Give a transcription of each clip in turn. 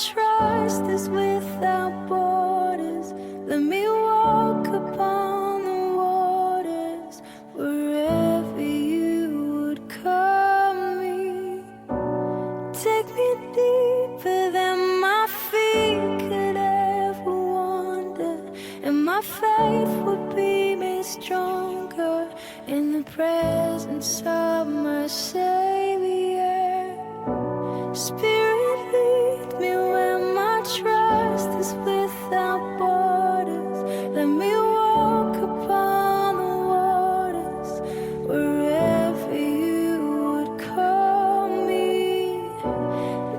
trust is without borders. Let me walk upon the waters wherever you would call me. Take me deeper than my feet could ever wander, and my faith would be made stronger in the presence of my Savior. Spirit, lead me where my trust is without borders. Let me walk upon the waters wherever you would call me.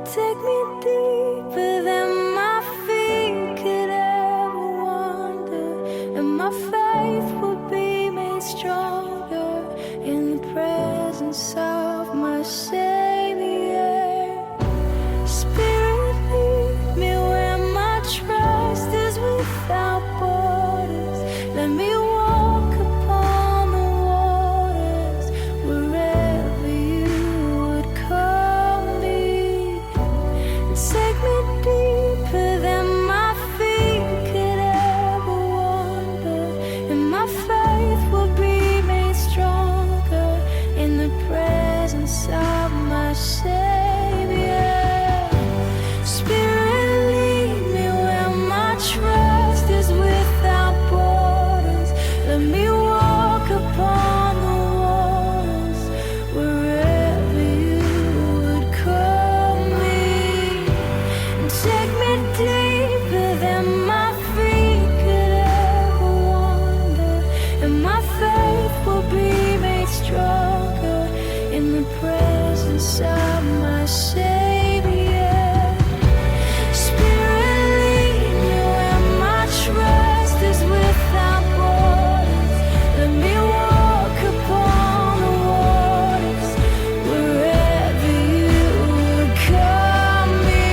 Take me deeper than my feet could ever wander, and my faith will be made stronger in the presence of my Savior. Spirit, lead me where my trust is without borders. Let me walk upon the waters wherever you would call me. Take me deeper than my feet could ever wander, and my faith will be made stronger in the presence of my Savior. Spirit, lead me where my trust is without borders. Let me walk upon the waters wherever you would call me. Take me deeper than my feet could ever wander, and my faith will be made stronger in the presence of my Savior. Spirit, lead me where my trust is without borders. Let me walk upon the waters wherever you would call me.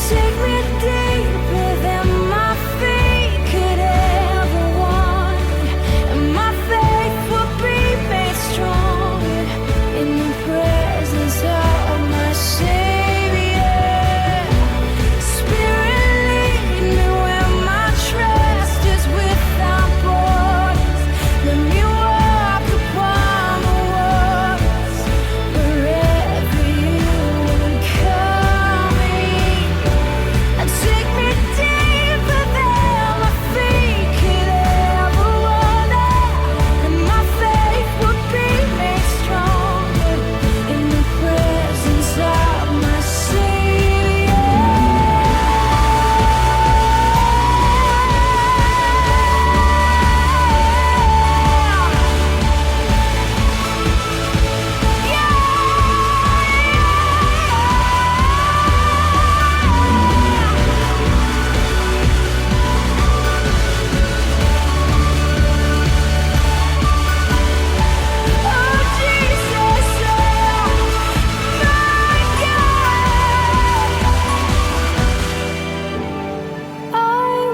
Take me deeper than my feet could ever wander, and my faith will be made stronger in the presence of my Savior. Spirit, lead me where my trust is without borders. Let me walk upon the waters wherever you would call me. Take me deeper than my feet could ever wander, and my faith will be made stronger in the presence of my Savior. Oh Jesus, my God, I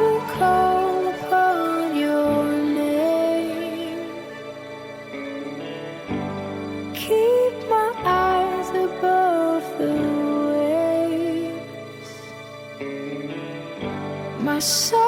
will call upon your name. Keep my eyes above the waves. My soul